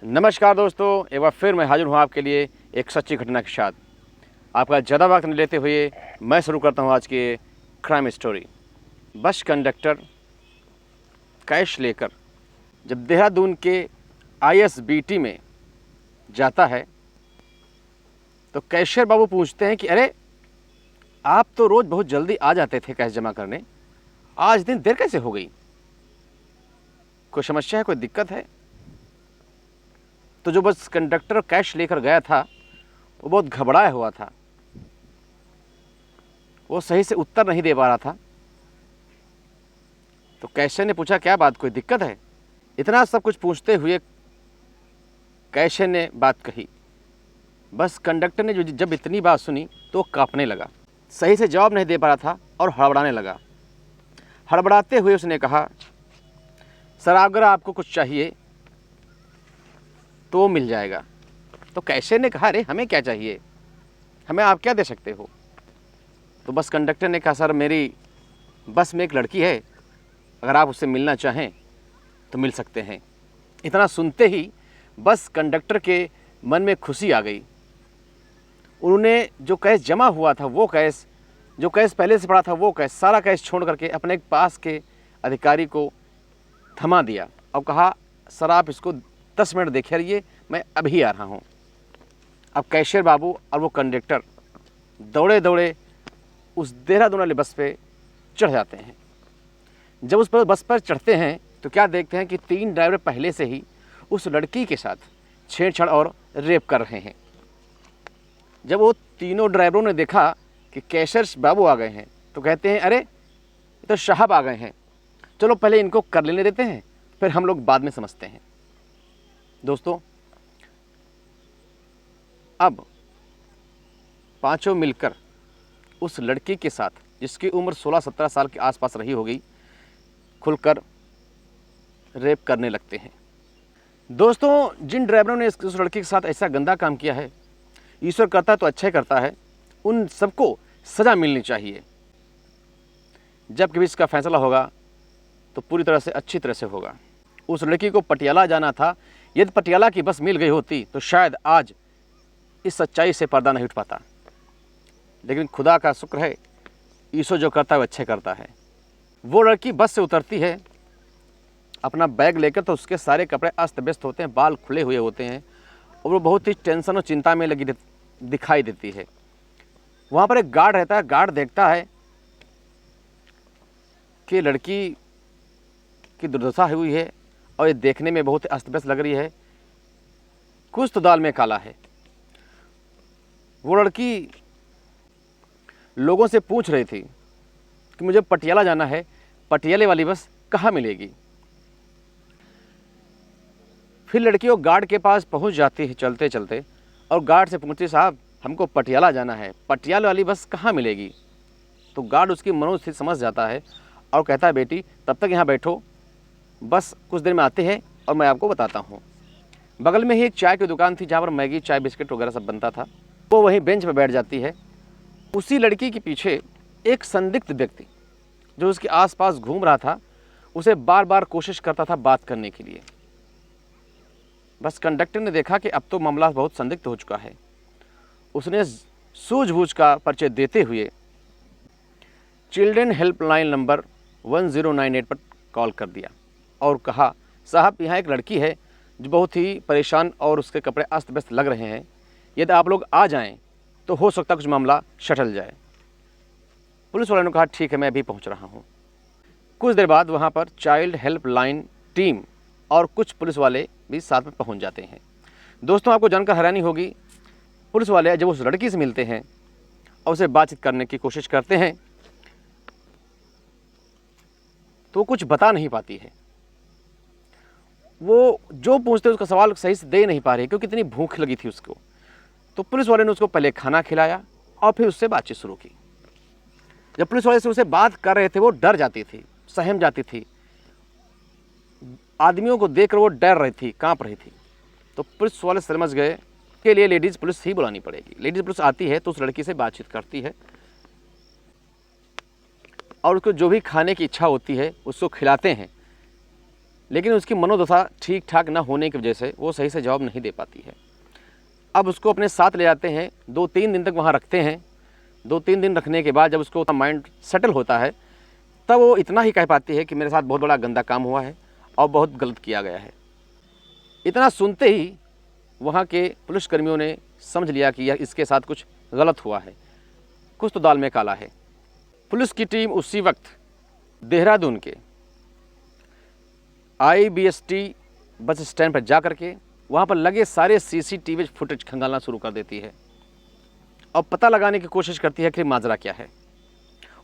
नमस्कार दोस्तों, एक बार फिर मैं हाजिर हूँ आपके लिए एक सच्ची घटना के साथ। आपका ज़्यादा वक्त नहीं लेते हुए मैं शुरू करता हूँ आज की crime story. Bus conductor cash लेकर जब देहरादून के ISBT में जाता है तो कैशियर बाबू पूछते हैं कि अरे आप तो रोज़ बहुत जल्दी आ जाते थे कैश जमा करने, आज दिन देर कैसे हो गई? कोई समस्या है, कोई दिक्कत है? तो जो बस कंडक्टर कैश लेकर गया था वो बहुत घबराया हुआ था, वो सही से उत्तर नहीं दे पा रहा था। तो कैशियर ने पूछा क्या बात, कोई दिक्कत है? इतना सब कुछ पूछते हुए कैशियर ने बात कही। बस कंडक्टर ने जब इतनी बात सुनी तो कांपने लगा, सही से जवाब नहीं दे पा रहा था और हड़बड़ाने लगा। हड़बड़ाते हुए उसने कहा, सर अगर आपको कुछ चाहिए तो मिल जाएगा। तो कैशियर ने कहा, अरे हमें क्या चाहिए, हमें आप क्या दे सकते हो? तो बस कंडक्टर ने कहा, सर मेरी बस में एक लड़की है, अगर आप उससे मिलना चाहें तो मिल सकते हैं। इतना सुनते ही बस कंडक्टर के मन में खुशी आ गई। उन्होंने जो कैश जमा हुआ था वो कैश, जो कैश पहले से पड़ा था वो कैश, सारा कैश छोड़ करके अपने पास के अधिकारी को थमा दिया और कहा, सर आप इसको 10 मिनट देखे रहिए, मैं अभी आ रहा हूँ। अब कैशियर बाबू और वो कंडक्टर दौड़े दौड़े उस देहरादून वाली बस पे चढ़ जाते हैं। जब उस पर बस पर चढ़ते हैं तो क्या देखते हैं कि 3 ड्राइवर पहले से ही उस लड़की के साथ छेड़छाड़ और रेप कर रहे हैं। जब वो तीनों ड्राइवरों ने देखा कि कैशियर बाबू आ गए हैं तो कहते हैं, अरे ये तो साहब आ गए हैं, चलो पहले इनको कर लेने देते हैं, फिर हम लोग बाद में समझते हैं। दोस्तों, अब पांचों मिलकर उस लड़की के साथ, जिसकी उम्र 16-17 साल के आसपास रही होगी, खुलकर रेप करने लगते हैं। दोस्तों, जिन ड्राइवरों ने उस लड़की के साथ ऐसा गंदा काम किया है, ईश्वर करता है तो अच्छा ही करता है, उन सबको सज़ा मिलनी चाहिए। जब कभी इसका फैसला होगा तो पूरी तरह से अच्छी तरह से होगा। उस लड़की को पटियाला जाना था, यदि पटियाला की बस मिल गई होती तो शायद आज इस सच्चाई से पर्दा नहीं उठ पाता। लेकिन खुदा का शुक्र है, ईश्वर जो करता है वो अच्छे करता है। वो लड़की बस से उतरती है अपना बैग लेकर, तो उसके सारे कपड़े अस्त व्यस्त होते हैं, बाल खुले हुए होते हैं और वो बहुत ही टेंशन और चिंता में लगी दिखाई देती है। वहाँ पर एक गार्ड रहता है, गार्ड देखता है कि लड़की की दुर्दशा हुई है और ये देखने में बहुत अस्त व्यस्त लग रही है, कुछ तो दाल में काला है। वो लड़की लोगों से पूछ रही थी कि मुझे पटियाला जाना है, पटियाले वाली बस कहाँ मिलेगी? फिर लड़की वो गार्ड के पास पहुंच जाती है चलते चलते और गार्ड से पूछती, साहब हमको पटियाला जाना है, पटियाला वाली बस कहाँ मिलेगी? तो गार्ड उसकी मनोस्थिति समझ जाता है और कहता है, बेटी तब तक यहाँ बैठो, बस कुछ देर में आते हैं और मैं आपको बताता हूँ। बगल में ही एक चाय की दुकान थी जहाँ पर मैगी, चाय, बिस्किट वगैरह सब बनता था। वो वहीं बेंच पर बैठ जाती है। उसी लड़की के पीछे एक संदिग्ध व्यक्ति जो उसके आसपास घूम रहा था, उसे बार बार कोशिश करता था बात करने के लिए। बस कंडक्टर ने देखा कि अब तो मामला बहुत संदिग्ध हो चुका है। उसने सूझबूझ का परिचय देते हुए चिल्ड्रेन हेल्पलाइन नंबर 1098 पर कॉल कर दिया और कहा, साहब यहाँ एक लड़की है जो बहुत ही परेशान और उसके कपड़े अस्त व्यस्त लग रहे हैं, यदि आप लोग आ जाएं तो हो सकता है कुछ मामला शटल जाए। पुलिस वालों ने कहा, ठीक है मैं अभी पहुंच रहा हूं। कुछ देर बाद वहां पर चाइल्ड हेल्पलाइन टीम और कुछ पुलिस वाले भी साथ में पहुंच जाते हैं। दोस्तों, आपको जानकर हैरानी होगी, पुलिस वाले जब उस लड़की से मिलते हैं और उसे बातचीत करने की कोशिश करते हैं तो कुछ बता नहीं पाती है। वो जो पूछते उसका सवाल सही से दे नहीं पा रही क्योंकि इतनी भूख लगी थी उसको। तो पुलिस वाले ने उसको पहले खाना खिलाया और फिर उससे बातचीत शुरू की। जब पुलिस वाले से उससे बात कर रहे थे वो डर जाती थी, सहम जाती थी, आदमियों को देखकर वो डर रही थी, कांप रही थी। तो पुलिस वाले समझ गए के लिए लेडीज़ पुलिस ही बुलानी पड़ेगी। लेडीज़ पुलिस आती है तो उस लड़की से बातचीत करती है और उसको जो भी खाने की इच्छा होती है उसको खिलाते हैं। लेकिन उसकी मनोदशा ठीक ठाक ना होने की वजह से वो सही से जवाब नहीं दे पाती है। अब उसको अपने साथ ले जाते हैं, 2-3 दिन तक वहाँ रखते हैं। 2-3 दिन रखने के बाद जब उसको माइंड सेटल होता है, तब वो इतना ही कह पाती है कि मेरे साथ बहुत बड़ा गंदा काम हुआ है और बहुत गलत किया गया है। इतना सुनते ही वहाँ के पुलिसकर्मियों ने समझ लिया कि यह इसके साथ कुछ गलत हुआ है, कुछ तो दाल में काला है। पुलिस की टीम उसी वक्त देहरादून के IBST बस स्टैंड पर जा करके वहाँ पर लगे सारे CCTV फुटेज खंगालना शुरू कर देती है और पता लगाने की कोशिश करती है कि माजरा क्या है।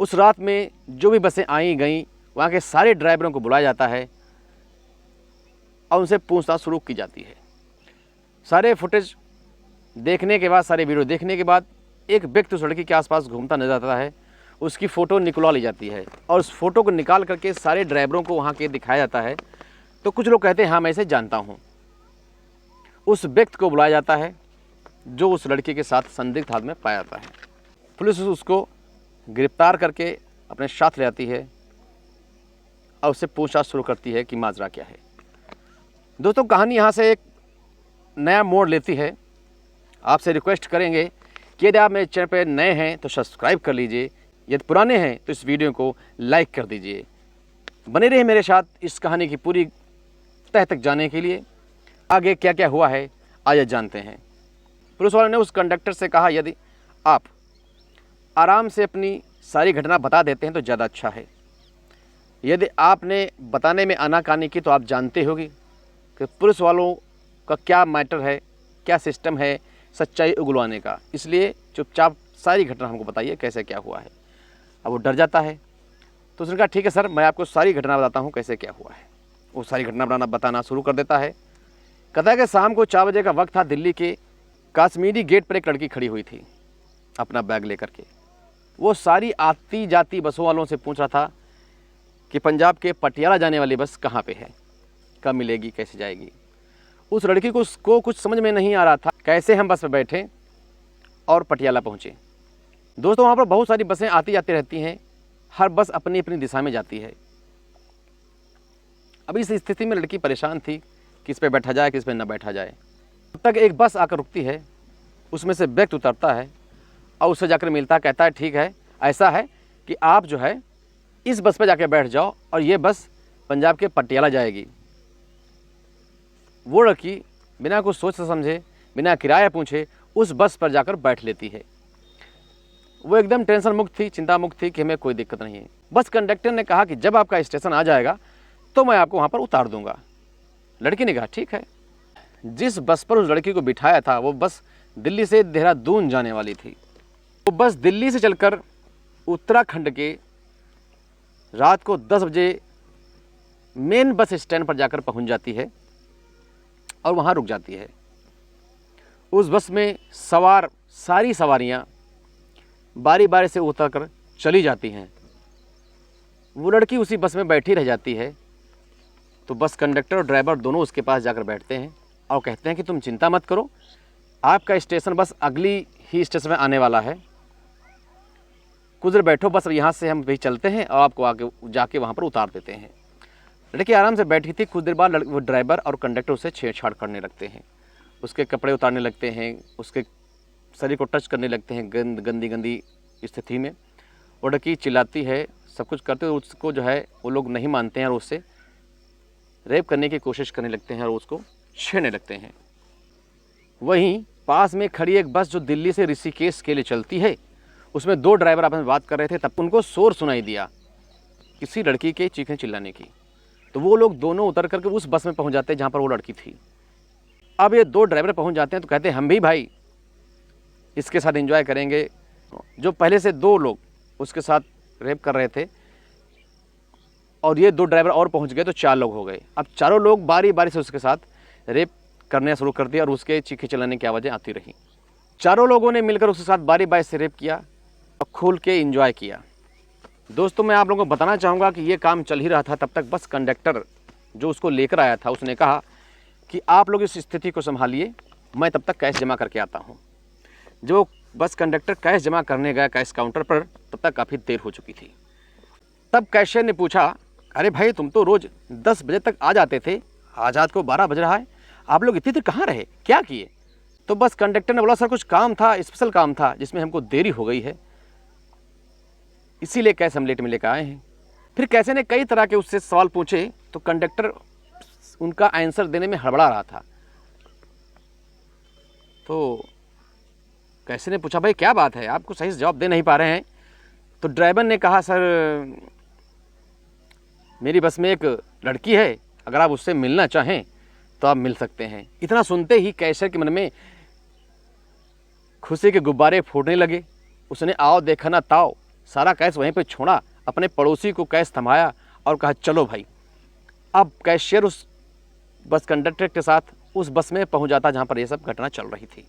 उस रात में जो भी बसें आई गईं, वहाँ के सारे ड्राइवरों को बुलाया जाता है और उनसे पूछताछ शुरू की जाती है। सारे फुटेज देखने के बाद, सारे वीडियो देखने के बाद एक व्यक्ति उस लड़की के आसपास घूमता नजर आता है। उसकी फ़ोटो निकलवा ली जाती है और उस फोटो को निकाल करके सारे ड्राइवरों को वहाँ के दिखाया जाता है। तो कुछ लोग कहते हैं हाँ मैं इसे जानता हूँ। उस व्यक्ति को बुलाया जाता है जो उस लड़की के साथ संदिग्ध हालत में पाया जाता है। पुलिस उसको गिरफ्तार करके अपने साथ ले आती है और उससे पूछताछ शुरू करती है कि माजरा क्या है। दोस्तों, कहानी यहाँ से एक नया मोड़ लेती है। आपसे रिक्वेस्ट करेंगे कि यदि आप मेरे चैनल पर नए हैं तो सब्सक्राइब कर लीजिए, यदि पुराने हैं तो इस वीडियो को लाइक कर दीजिए। बने रहिए मेरे साथ इस कहानी की पूरी तह तक जाने के लिए। आगे क्या क्या हुआ है आइए जानते हैं। पुलिस वालों ने उस कंडक्टर से कहा, यदि आप आराम से अपनी सारी घटना बता देते हैं तो ज़्यादा अच्छा है। यदि आपने बताने में आनाकानी की तो आप जानते होगी कि पुलिस वालों का क्या मैटर है, क्या सिस्टम है सच्चाई उगलवाने का। इसलिए चुपचाप सारी घटना हमको बताइए कैसे क्या हुआ है। अब वो डर जाता है तो उसने कहा ठीक है सर, मैं आपको सारी घटना बताता हूँ कैसे क्या हुआ है। वो सारी घटना बताना शुरू कर देता है। कहता है कि शाम को 4 बजे का वक्त था। दिल्ली के कश्मीरी गेट पर एक लड़की खड़ी हुई थी अपना बैग लेकर के। वो सारी आती जाती बसों वालों से पूछ रहा था कि पंजाब के पटियाला जाने वाली बस कहाँ पे है, कब मिलेगी, कैसे जाएगी। उस लड़की को उसको कुछ समझ में नहीं आ रहा था कैसे हम बस में बैठे और पटियाला पहुँचे। दोस्तों, वहाँ पर बहुत सारी बसें आती जाती रहती हैं, हर बस अपनी अपनी दिशा में जाती है। अब इस स्थिति में लड़की परेशान थी, किस पे बैठा जाए किस पे न बैठा जाए। तब तक एक बस आकर रुकती है, उसमें से व्यक्ति उतरता है और उससे जाकर मिलता, कहता है ठीक है, ऐसा है कि आप जो है इस बस पे जाके बैठ जाओ और ये बस पंजाब के पटियाला जाएगी। वो लड़की बिना कुछ सोच समझे, बिना किराया पूछे उस बस पर जाकर बैठ लेती है। वो एकदम टेंशन मुक्त थी, चिंता मुक्त थी कि हमें कोई दिक्कत नहीं है। बस कंडक्टर ने कहा कि जब आपका स्टेशन आ जाएगा तो मैं आपको वहाँ पर उतार दूंगा। लड़की ने कहा ठीक है। जिस बस पर उस लड़की को बिठाया था वो बस दिल्ली से देहरादून जाने वाली थी। वो बस दिल्ली से चलकर उत्तराखंड के रात को 10 बजे मेन बस स्टैंड पर जाकर पहुंच जाती है और वहां रुक जाती है। उस बस में सवार सारी सवारियां बारी बारी से उतरकर चली जाती हैं। वो लड़की उसी बस में बैठी रह जाती है। तो बस कंडक्टर और ड्राइवर दोनों उसके पास जाकर बैठते हैं और कहते हैं कि तुम चिंता मत करो, आपका स्टेशन बस अगली ही स्टेशन में आने वाला है, कुछ देर बैठो, बस यहाँ से हम भी चलते हैं और आपको आगे जाके वहाँ पर उतार देते हैं। लड़की आराम से बैठी थी। कुछ देर बाद वो ड्राइवर और कंडक्टर उससे छेड़छाड़ करने लगते हैं, उसके कपड़े उतारने लगते हैं, उसके शरीर को टच करने लगते हैं गंदी गंदी स्थिति में। वो लड़की चिल्लाती है, सब कुछ करते हुए उसको जो है वो लोग नहीं मानते हैं और उससे रेप करने की कोशिश करने लगते हैं और उसको छेड़ने लगते हैं। वहीं पास में खड़ी एक बस जो दिल्ली से ऋषिकेश के लिए चलती है, उसमें 2 ड्राइवर आपस में बात कर रहे थे। तब उनको शोर सुनाई दिया किसी लड़की के चीखने चिल्लाने की। तो वो लोग दोनों उतर करके उस बस में पहुंच जाते हैं जहाँ पर वो लड़की थी। अब ये 2 ड्राइवर पहुंच जाते हैं तो कहते हैं हम भी भाई इसके साथ एंजॉय करेंगे। जो पहले से 2 लोग उसके साथ रेप कर रहे थे और ये 2 ड्राइवर और पहुंच गए तो 4 लोग हो गए। अब चारों लोग बारी बारी से उसके साथ रेप करने शुरू कर दिया और उसके चीखे चिल्लाने की आवाज़ें आती रहीं। चारों लोगों ने मिलकर उसके साथ बारी बारी से रेप किया और खुल के एंजॉय किया। दोस्तों, मैं आप लोगों को बताना चाहूँगा कि ये काम चल ही रहा था। तब तक बस कंडक्टर जो उसको लेकर आया था उसने कहा कि आप लोग इस स्थिति को संभालिए, मैं तब तक कैश जमा करके आता हूँ। जो बस कंडक्टर कैश जमा करने गया कैश काउंटर पर, तब तक काफ़ी देर हो चुकी थी। तब कैशियर ने पूछा, अरे भाई तुम तो रोज़ 10 बजे तक आ जाते थे, आज रात को 12 बज रहा है, आप लोग इतनी देर कहाँ रहे, क्या किए? तो बस कंडक्टर ने बोला सर कुछ काम था, स्पेशल काम था जिसमें हमको देरी हो गई है, इसीलिए कैसे हम लेट में लेकर आए हैं। फिर कैसे ने कई तरह के उससे सवाल पूछे तो कंडक्टर उनका आंसर देने में हड़बड़ा रहा था। तो कैसे ने पूछा भाई क्या बात है, आपको सही से जवाब दे नहीं पा रहे हैं? तो ड्राइवर ने कहा सर मेरी बस में एक लड़की है, अगर आप उससे मिलना चाहें तो आप मिल सकते हैं। इतना सुनते ही कैसर के मन में खुशी के गुब्बारे फूटने लगे। उसने आओ देखा ना ताओ, सारा कैश वहीं पे छोड़ा, अपने पड़ोसी को कैश थमाया और कहा चलो भाई। अब कैशियर उस बस कंडक्टर के साथ उस बस में पहुंच जाता जहां पर यह सब घटना चल रही थी।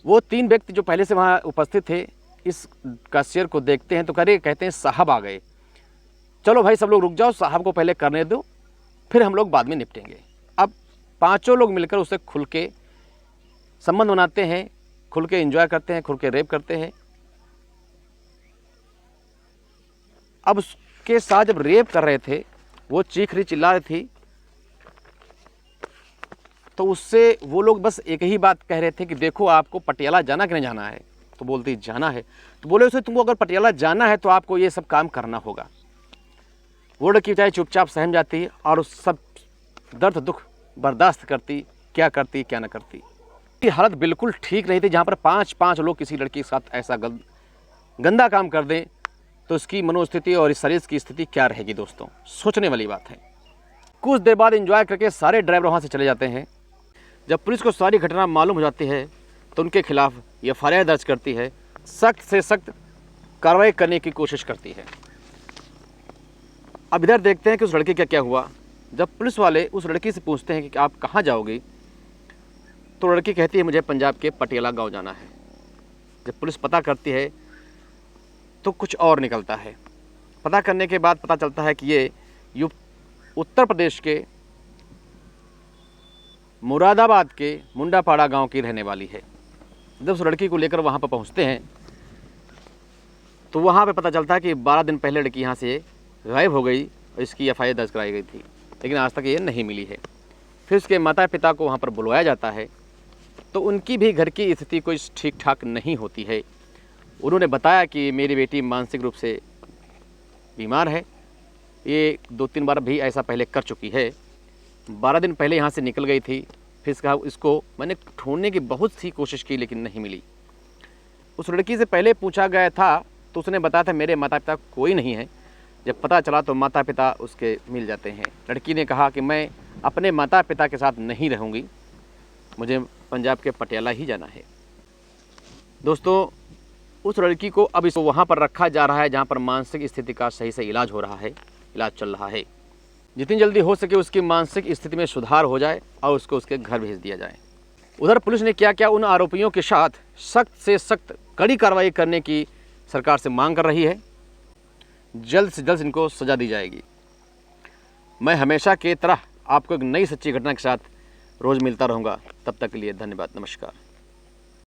वो 3 व्यक्ति जो पहले से वहां उपस्थित थे इस कैशियर को देखते हैं तो कहते हैं साहब आ गए, चलो भाई सब लोग रुक जाओ, साहब को पहले करने दो, फिर हम लोग बाद में निपटेंगे। अब 5 लोग मिलकर उसे खुल के संबंध बनाते हैं, खुल के एंजॉय करते हैं, खुल के रेप करते हैं। अब उसके साथ जब रेप कर रहे थे, वो चीख रही चिल्ला रही थी, तो उससे वो लोग बस एक ही बात कह रहे थे कि देखो आपको पटियाला जाना कि नहीं जाना है? तो बोलती जाना है। तो बोले उसे तुमको अगर पटियाला जाना है तो आपको ये सब काम करना होगा। वो लड़की चाहे चुपचाप सहम जाती और उस सब दर्द दुख बर्दाश्त करती, क्या करती क्या ना करती। की हालत बिल्कुल ठीक नहीं थी। जहाँ पर 5 लोग किसी लड़की के साथ ऐसा गंदा काम कर दें तो उसकी मनोस्थिति और इस शरीर की स्थिति क्या रहेगी दोस्तों, सोचने वाली बात है। कुछ देर बाद एंजॉय करके सारे ड्राइवर वहाँ से चले जाते हैं। जब पुलिस को सारी घटना मालूम हो जाती है तो उनके खिलाफ एफआईआर दर्ज करती है, सख्त से सख्त कार्रवाई करने की कोशिश करती है। अब इधर देखते हैं कि उस लड़के का क्या हुआ। जब पुलिस वाले उस लड़की से पूछते हैं कि आप कहाँ जाओगी, तो लड़की कहती है मुझे पंजाब के पटियाला गांव जाना है। जब पुलिस पता करती है तो कुछ और निकलता है। पता करने के बाद पता चलता है कि ये उत्तर प्रदेश के मुरादाबाद के मुंडापाड़ा गांव की रहने वाली है। जब उस लड़की को लेकर वहां पर पहुंचते हैं तो वहां पे पता चलता है कि 12 दिन पहले लड़की यहां से गायब हो गई और इसकी एफआईआर दर्ज कराई गई थी, लेकिन आज तक ये नहीं मिली है। फिर उसके माता पिता को वहाँ पर बुलवाया जाता है तो उनकी भी घर की स्थिति कोई ठीक ठाक नहीं होती है। उन्होंने बताया कि मेरी बेटी मानसिक रूप से बीमार है, ये 2-3 बार भी ऐसा पहले कर चुकी है। 12 दिन पहले यहाँ से निकल गई थी। फिर इसको मैंने ढूंढने की बहुत सी कोशिश की लेकिन नहीं मिली। उस लड़की से पहले पूछा गया था तो उसने बताया था मेरे माता पिता कोई नहीं है। जब पता चला तो माता पिता उसके मिल जाते हैं। लड़की ने कहा कि मैं अपने माता पिता के साथ नहीं रहूँगी, मुझे पंजाब के पटियाला ही जाना है। दोस्तों उस लड़की को अब इसको वहाँ पर रखा जा रहा है जहाँ पर मानसिक स्थिति का सही से इलाज हो रहा है, इलाज चल रहा है। जितनी जल्दी हो सके उसकी मानसिक स्थिति में सुधार हो जाए और उसको उसके घर भेज दिया जाए। उधर पुलिस ने क्या उन आरोपियों के साथ सख्त से सख्त कड़ी कार्रवाई करने की सरकार से मांग कर रही है। जल्द से जल्द इनको सजा दी जाएगी। मैं हमेशा की तरह आपको एक नई सच्ची घटना के साथ रोज़ मिलता रहूँगा। तब तक के लिए धन्यवाद, नमस्कार।